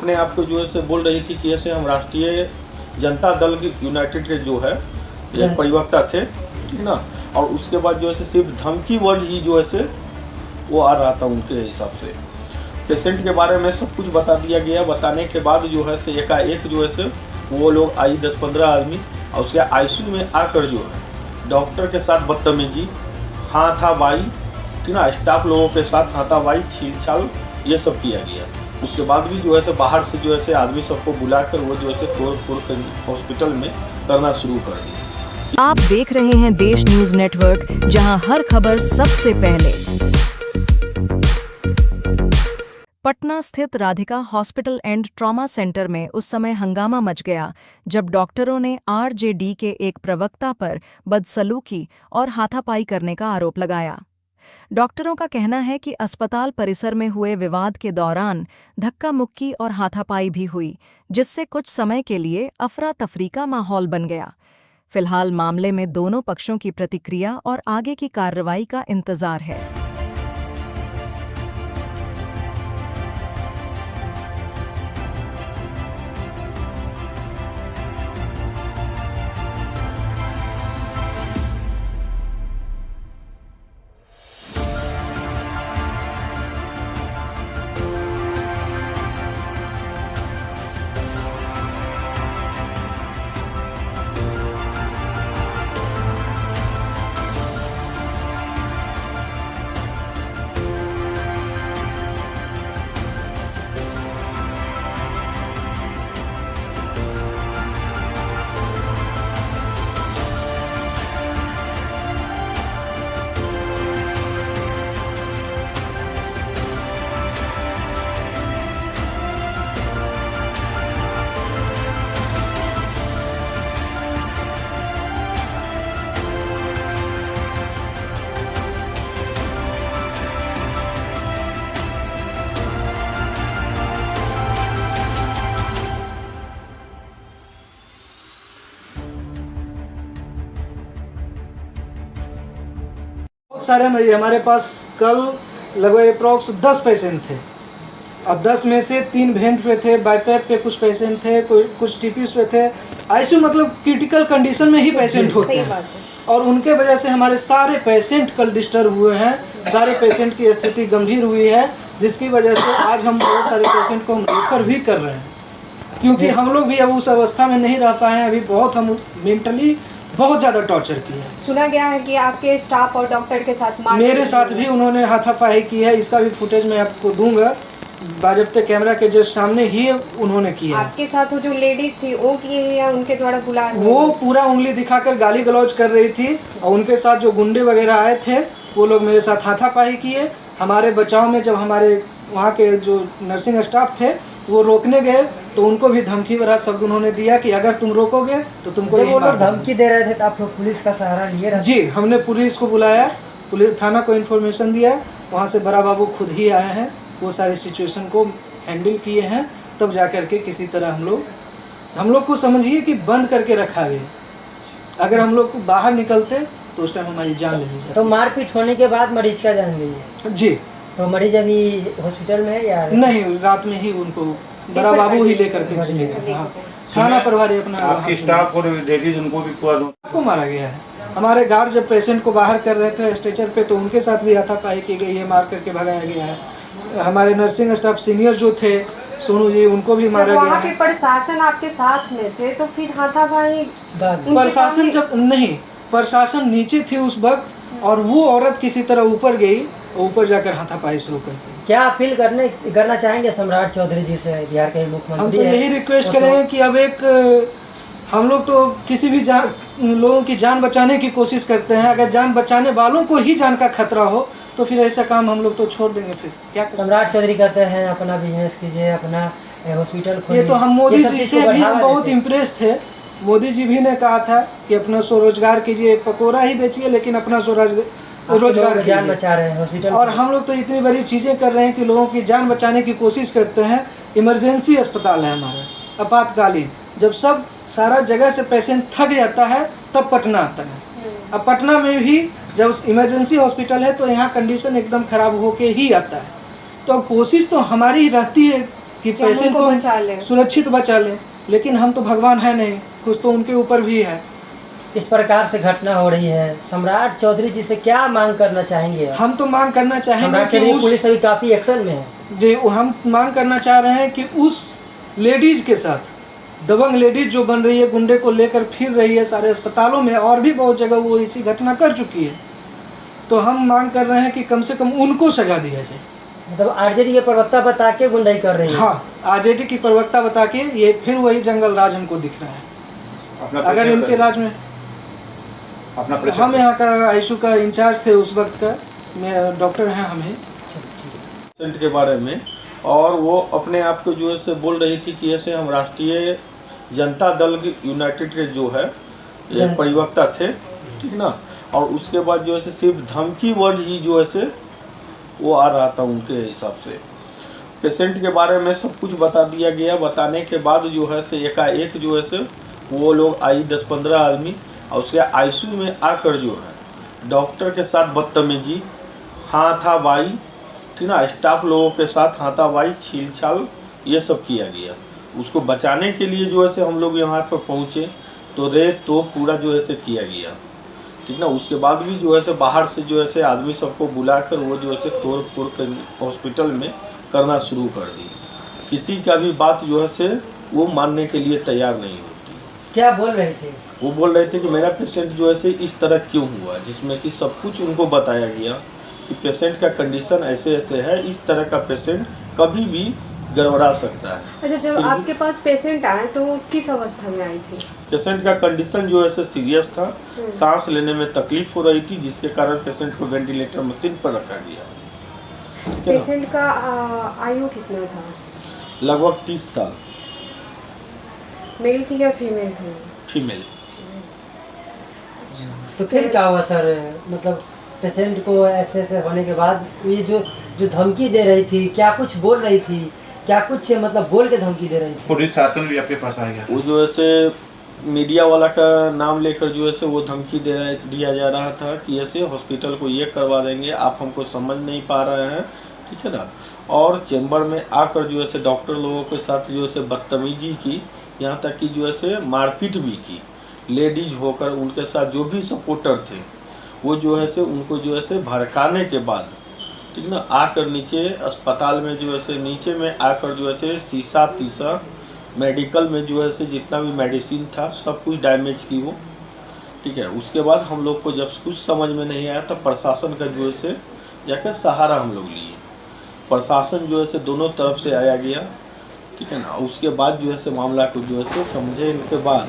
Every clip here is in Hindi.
अपने आप को जो है से बोल रही थी कि ऐसे हम राष्ट्रीय जनता दल की यूनाइटेड के जो है ये प्रवक्ता थे ना, और उसके बाद जो है से सिर्फ धमकी वर्ड ही जो है से वो आ रहा था उनके हिसाब से। पेशेंट के बारे में सब कुछ बता दिया गया। बताने के बाद जो है से एकाएक जो है से वो लोग आई 10-15 आदमी, और उसके आईसीयू में आकर जो है डॉक्टर के साथ बदतमीजी, हाथापाई, ठीक ना, स्टाफ लोगों के साथ हाथापाई, छीलछाल, ये सब किया गया। उसके बाद भी जो है से बाहर से जो है से आदमी सबको बुलाकर वो जो है से तोड़ हॉस्पिटल में करना शुरू कर दिया। आप देख रहे हैं देश न्यूज नेटवर्क, जहां हर खबर सबसे पहले। पटना स्थित Radhika hospital and trauma centre में उस समय हंगामा मच गया जब डॉक्टरों ने आरजेडी के एक प्रवक्ता पर बदसलूकी और हाथापाई करने का आरोप लगाया। डॉक्टरों का कहना है कि अस्पताल परिसर में हुए विवाद के दौरान धक्का मुक्की और हाथापाई भी हुई, जिससे कुछ समय के लिए अफरा तफरी का माहौल बन गया। फिलहाल मामले में दोनों पक्षों की प्रतिक्रिया और आगे की कार्रवाई का इंतजार है। बहुत सारे मरीज हमारे पास कल लगभग अप्रॉक्स 10 पेशेंट थे। अब 10 में से 3 वेंट पे थे, बाईपैप पे कुछ पेशेंट थे, कुछ टीपीएस पे थे। आईसीयू मतलब क्रिटिकल कंडीशन में ही पेशेंट होते हैं, और उनके वजह से हमारे सारे पेशेंट कल डिस्टर्ब हुए हैं। सारे पेशेंट की स्थिति गंभीर हुई है, जिसकी वजह से आज हम बहुत सारे पेशेंट को हम रेफर भी कर रहे हैं, क्योंकि हम लोग भी अब उस अवस्था में नहीं रह पाए हैं। अभी बहुत हम मेंटली बहुत ज़्यादा टॉर्चर किया है। सुना गया है कि आपके स्टाफ और डॉक्टर के साथ मेरे साथ भी उन्होंने हाथापाई की है। इसका भी फुटेज मैं आपको दूंगा, बाजबते कैमरा के जस्ट सामने ही उन्होंने किया। आपके साथ वो जो लेडीज थी वो किए या उनके द्वारा बुलाया? वो पूरा उंगली दिखाकर गाली गलौज कर रही थी, और उनके साथ जो गुंडे वगैरह आए थे वो लोग मेरे साथ हाथापाई किए। हमारे बचाव में जब हमारे वहाँ के जो नर्सिंग स्टाफ थे वो रोकने गए तो उनको भी धमकी भरा शब्द उन्होंने दिया कि अगर तुम रोकोगे तो तुमको। जब वो लोग धमकी दे रहे थे तो आप लोग पुलिस का सहारा लिए रहे? जी, हमने पुलिस को बुलाया, पुलिस थाना को इन्फॉर्मेशन दिया, वहाँ से बड़ा बाबू खुद ही आए हैं, वो सारी सिचुएशन को हैंडल किए हैं, तब जा कर के किसी तरह हम लोग को समझिए कि बंद करके रखा गया। अगर हम लोग को बाहर निकलते तो उस टाइम हमारी जान ले जाती। तो मारपीट होने के बाद मरीज का जान गई है? जी। तो मरीज अभी हॉस्पिटल में है या नहीं? रात में ही उनको बड़ा बाबू ही लेकर के थाना प्रभारी अपना आपकी स्टाफ और लेडीज उनको भी को मारा गया है। हमारे गार्ड जब पेशेंट को बाहर कर रहे थे स्ट्रेचर पे तो उनके साथ भी हाथापाई की गई है, मार करके भगाया गया है। हमारे नर्सिंग स्टाफ सीनियर जो थे सोनू जी, उनको भी मारा गया है। प्रशासन आपके साथ में थे तो फिर हाथापाई? प्रशासन जब नहीं, प्रशासन नीचे थी उस वक्त, और वो औरत किसी तरह ऊपर गई, ऊपर जाकर हाथापाई शुरू कर दी। क्या अपील करना चाहेंगे सम्राट चौधरी जी से, बिहार के मुख्यमंत्री? हम तो यही रिक्वेस्ट करेंगे कि अब हम लोग तो किसी भी लोगों की जान बचाने की कोशिश करते हैं। अगर जान बचाने वालों को ही जान का खतरा हो तो फिर ऐसा काम हम लोग तो छोड़ देंगे। फिर क्या सम्राट चौधरी कहते हैं अपना बिजनेस कीजिए, अपना हॉस्पिटल खोलिए। ये तो हम मोदी जी से भी बहुत इम्प्रेस थे। मोदी जी भी ने कहा था कि अपना स्वरोजगार कीजिए, एक पकौड़ा ही बेचिए लेकिन अपना रोजगार जान बचा रहे हैं हॉस्पिटल। और हम लोग तो इतनी बड़ी चीज़ें कर रहे हैं कि लोगों की जान बचाने की कोशिश करते हैं। इमरजेंसी अस्पताल है हमारा, आपातकालीन। जब सब सारा जगह से पेशेंट थक जाता है तब पटना आता है। अब पटना में भी जब इमरजेंसी हॉस्पिटल है तो यहाँ कंडीशन एकदम ख़राब होके ही आता है। तो अब कोशिश तो हमारी रहती है कि कि हम पेशेंट उनको को बचा लें। सुरक्षित बचा लें, लेकिन हम तो भगवान है नहीं, कुछ तो उनके ऊपर भी है। इस प्रकार से घटना हो रही है, सम्राट चौधरी जी से क्या मांग करना चाहेंगे आप? हम तो मांग करना चाहेंगे सम्राट कि चौधरी उस पुलिस अभी काफी एक्शन में है। जी, हम मांग करना चाह रहे हैं कि उस लेडीज के साथ, दबंग लेडीज जो बन रही है, गुंडे को लेकर फिर रही है सारे अस्पतालों में, और भी बहुत जगह वो इसी घटना कर चुकी है, तो हम मांग कर रहे हैं कि कम से कम उनको सजा दिया जाए। मतलब आरजेडी के प्रवक्ता बता के गुंडाई कर रही है। हाँ, आरजेडी की प्रवक्ता बता के ये फिर वही जंगल राज हमको दिख रहा है। अपना अगर परिचय इनके बताइए। राज में अपना परिचय हम यहाँ का आईसीयू का इंचार्ज थे उस वक्त का, मैं डॉक्टर हैं हमें पेशेंट के बारे में, और वो अपने आप को जो है से बोल रही थी कि ऐसे हम राष्ट्रीय जनता दल यूनाइटेड के जो है ये प्रवक्ता थे, ठीक ना। और उसके बाद जो है से सिर्फ धमकी वर्ड ही जो है से वो आ रहा था उनके हिसाब से। पेशेंट के बारे में सब कुछ बता दिया गया। बताने के बाद जो है से एकाएक जो है से वो लोग आई 10-15 आदमी, और उसके आईसीयू में आकर जो है डॉक्टर के साथ बदतमीजी, हाथापाई, ठीक ना, स्टाफ लोगों के साथ हाथापाई, छीलछाल, ये सब किया गया। उसको बचाने के लिए जो है से हम लोग यहाँ पर पहुँचे तो रेत तो पूरा जो है से किया गया, ठीक ना। उसके बाद भी जो है से बाहर से जो है से आदमी सबको बुलाकर वो जो है से तोड़ फोड़ कर हॉस्पिटल में करना शुरू कर दी। किसी का भी बात जो है से वो मानने के लिए तैयार नहीं होती। क्या बोल रहे थे? वो बोल रहे थे कि मेरा पेशेंट जो है से इस तरह क्यों हुआ, जिसमें कि सब कुछ उनको बताया गया कि पेशेंट का कंडीशन ऐसे ऐसे है, इस तरह का पेशेंट कभी भी गड़बड़ा सकता है। अच्छा, जब फिर भी आपके पास पेशेंट आए तो वो किस अवस्था में आई थी? पेशेंट का कंडीशन जो है से सीरियस था, सांस लेने में तकलीफ हो रही थी, जिसके कारण पेशेंट को वेंटिलेटर मशीन पर रखा गया। ठीक है ना? पेशेंट का आयु कितना था? लगभग 30 साल। मेल थी या फीमेल थी? फीमेल। तो फिर क्या हुआ सर? मतलब पेशेंट को ऐसे ऐसे होने के बाद ये जो जो धमकी दे रही थी, क्या कुछ बोल रही थी, क्या कुछ मतलब बोल के धमकी दे रही थी? पुलिस शासन भी आपके पास आ गया। वो जो है से मीडिया वाला का नाम लेकर जो है से वो धमकी दिया जा रहा था कि ऐसे हॉस्पिटल को ये करवा देंगे, आप हमको समझ नहीं पा रहे हैं, ठीक है ना। और चेंबर में आकर जो है से डॉक्टर लोगों के साथ जो है से बदतमीजी की, यहाँ तक कि जो है से मारपीट भी की। लेडीज होकर उनके साथ जो भी सपोर्टर थे वो जो है से उनको जो है से भड़काने के बाद, ठीक ना, आकर नीचे अस्पताल में जो है से नीचे में आकर जो है से शीशा तीसा मेडिकल में जो है से जितना भी मेडिसिन था सब कुछ डैमेज की वो, ठीक है। उसके बाद हम लोग को जब कुछ समझ में नहीं आया तब प्रशासन का जो है से जाकर सहारा हम लोग लिए। प्रशासन जो है से दोनों तरफ से आया गया, ठीक है ना। उसके बाद जो है से मामला को जो है से समझे, इनके बाद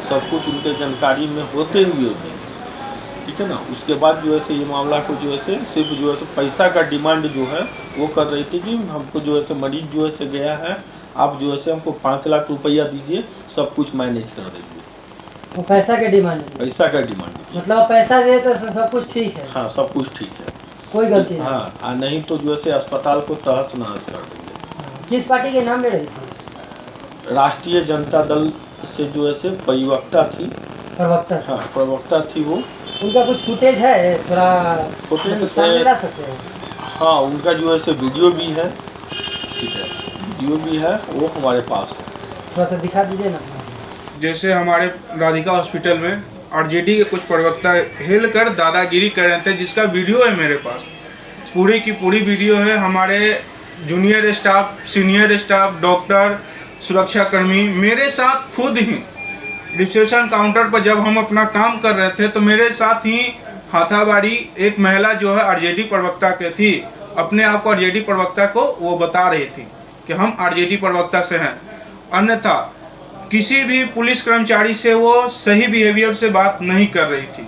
सब कुछ उनके जानकारी में होते हुए भी, ठीक है ना। उसके बाद जो है से ये मामला को जो है से सिर्फ जो है से पैसा का डिमांड जो है वो कर रही थी कि हमको जो है से मरीज जो है से गया है, आप जो है से हमको 5 लाख रुपया दीजिए, सब कुछ मैनेज कर देंगे। वो पैसा के डिमांड? पैसा का डिमांड। मतलब पैसा दे तो सब कुछ ठीक है? हाँ, सब कुछ ठीक है, कोई गलती नहीं? हाँ, नहीं तो जो है से अस्पताल को तहस नहस कर देंगे। किस पार्टी के नाम ले रही थी? राष्ट्रीय जनता दल से जो है से प्रवक्ता थी। प्रवक्ता? हाँ, प्रवक्ता थी वो। उनका कुछ फुटेज है? थोड़ा फुटेज मतलब सामने ला सकते हैं? हाँ, उनका जो है से वीडियो भी है, ठीक है, वीडियो भी है, वो हमारे पास है। थोड़ा सा दिखा दीजिए ना। जैसे हमारे राधिका हॉस्पिटल में आरजेडी के कुछ प्रवक्ता हिल कर दादागिरी कर रहे थे, जिसका वीडियो है मेरे पास, पूरी की पूरी वीडियो है। हमारे junior staff, senior staff, doctor, सुरक्षाकर्मी मेरे साथ खुद ही रिसेप्शन काउंटर पर जब हम अपना काम कर रहे थे तो मेरे साथ ही हाथाबारी एक महिला जो है आरजेडी प्रवक्ता के थी, अपने आप को आरजेडी प्रवक्ता को वो बता रही थी कि हम आरजेडी प्रवक्ता से हैं। अन्यथा किसी भी पुलिस कर्मचारी से वो सही बिहेवियर से बात नहीं कर रही थी।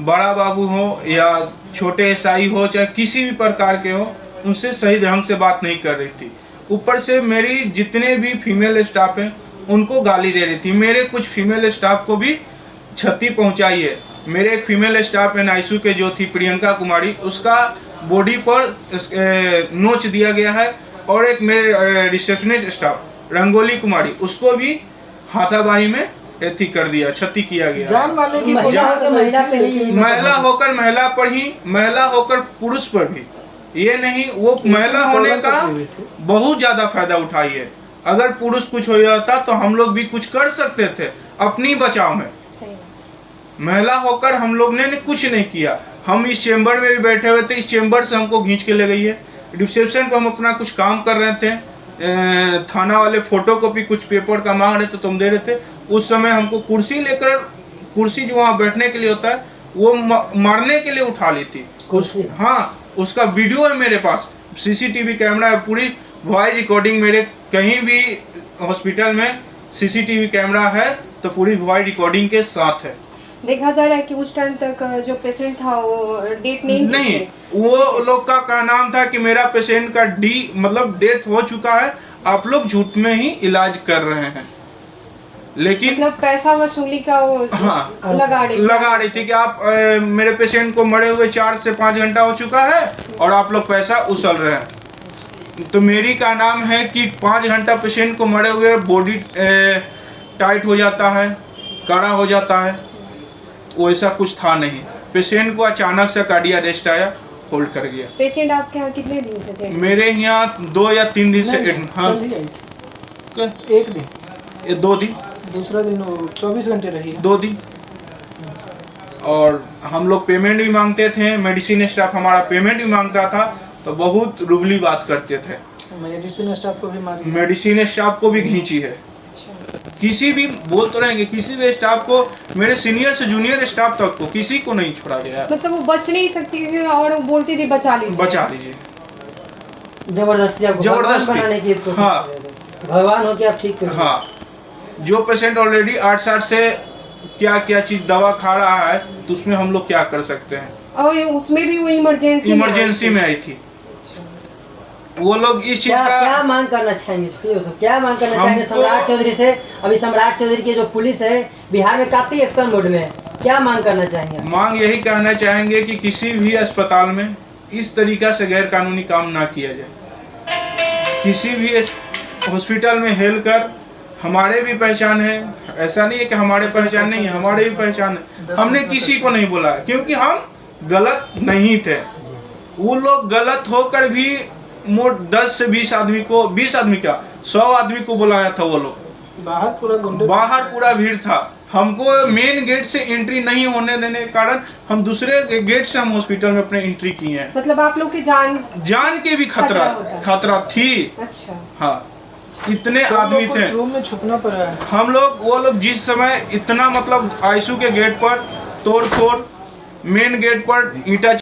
बड़ा बाबू हो या छोटे एसआई हो, चाहे किसी भी प्रकार के हो, उनसे सही ढंग से बात नहीं कर रही थी। ऊपर से मेरी जितने भी फीमेल स्टाफ हैं उनको गाली दे रही थी। मेरे कुछ फीमेल स्टाफ को भी क्षति पहुंचाई है। मेरे एक फीमेल स्टाफ एनआईसीयू के जो थी प्रियंका कुमारी, उसका बॉडी पर नोच दिया गया है। और एक मेरे रिसेप्शनिस्ट स्टाफ रंगोली कुमारी, उसको भी हाथाबाही में एथी कर दिया, क्षति किया गया। जान मारने की महिला कोशिश तो महिला पे ही महिला होकर महिला पर ही, महिला होकर पुरुष पर भी ये नहीं, वो महिला होने का बहुत ज्यादा फायदा उठाई है। अगर पुरुष कुछ हो जाता तो हम लोग भी कुछ कर सकते थे अपनी बचाव में। सही बात। महिला होकर हम लोग ने कुछ नहीं किया। हम इस चेम्बर में भी बैठे हुए थे, इस चेम्बर से हमको खींच के ले गई है। रिसेप्शन पर हम अपना कुछ काम कर रहे थे, थाना वाले फोटो कॉपी कुछ पेपर का मांग रहे थे तो हम दे रहे थे। उस समय हमको कुर्सी लेकर, कुर्सी जो वहाँ बैठने के लिए होता है वो मारने के लिए उठा ली थी कुर्सी। हाँ, उसका वीडियो है मेरे पास, सीसीटीवी कैमरा है, पूरी वॉइस रिकॉर्डिंग मेरे कहीं भी हॉस्पिटल में सीसीटीवी कैमरा है तो पूरी वॉइस रिकॉर्डिंग के साथ है। देखा जा रहा है कि उस टाइम तक जो पेशेंट था वो डेट नहीं वो लोग का नाम था कि मेरा पेशेंट का मतलब डेथ हो चुका है, आप लोग झूठ में ही इलाज कर रहे हैं। लेकिन मतलब पैसा वसूली का वो हाँ लगा रही थी कि आप मेरे पेशेंट को मरे हुए 4 से 5 घंटा हो चुका है और आप लोग पैसा उछल रहे हैं। तो मेरी का नाम है कि 5 घंटा पेशेंट को मरे हुए बॉडी टाइट हो जाता है, कड़ा हो जाता है, वैसा कुछ था नहीं। पेशेंट को अचानक से कार्डियक अरेस्ट आया, होल्ड कर गया। पेशेंट आपके यहाँ कितने दिन से थे? मेरे यहाँ 2 या 3 दिन से हाँ एक दिन, ये 2 दिन, दूसरा दिन 24 घंटे रही। 2 दिन। और हम लोग पेमेंट भी मांगते थे, मेडिसिन स्टाफ हमारा पेमेंट भी मांगता था तो बहुत रुबली बात करते थे। मेडिसिन स्टाफ को भी मारी, मेडिसिन स्टाफ को भी खींची है। किसी भी बोल तो रहेंगे, किसी भी स्टाफ को, मेरे सीनियर से जूनियर स्टाफ तक को किसी को नहीं छोड़ा गया। मतलब वो बच नहीं सकती थी और वो बोलती थी बचा लीजिए। जबरदस्ती आपको भगवान बनाने की कोशिश हाँ, कर रहे थे। भगवान हो के आप ठीक कर। हाँ, जो पेशेंट ऑलरेडी 8-7 से क्या क्या चीज दवा खा रहा है तो उसमें हम लोग क्या कर सकते हैं। और उसमें भी वो इमरजेंसी में आई थी। वो लोग इस चीज का क्या मांग करना चाहेंगे? क्या मांग करना चाहेंगे सम्राट चौधरी से? अभी सम्राट चौधरी की जो पुलिस है बिहार में काफी एक्शन मोड में है, क्या मांग करना चाहेंगे? मांग यही करना चाहेंगे कि किसी भी अस्पताल में इस तरीका से गैर कानूनी काम ना किया जाए। किसी भी हॉस्पिटल में हेल कर, हमारे भी पहचान है, ऐसा नहीं है कि हमारे पहचान नहीं है, हमारे भी पहचान है। हमने किसी को नहीं बोला क्योंकि हम गलत नहीं थे। वो लोग गलत होकर भी 10 से 20 आदमी को, 20 आदमी क्या 100 आदमी को बुलाया था। वो लोग बाहर पूरा भीड़ था। हमको मेन गेट से एंट्री नहीं होने देने के कारण हम दूसरे गेट से हम हॉस्पिटल में अपने एंट्री किए हैं। मतलब आप लोग की जान के भी खतरा थी। अच्छा हाँ, इतने आदमी थे, रूम में छुपना पड़ा। हम लोग, वो लोग जिस समय इतना मतलब आईसीयू के गेट पर तोड़ फोड़, मेन गेट पर ईंटा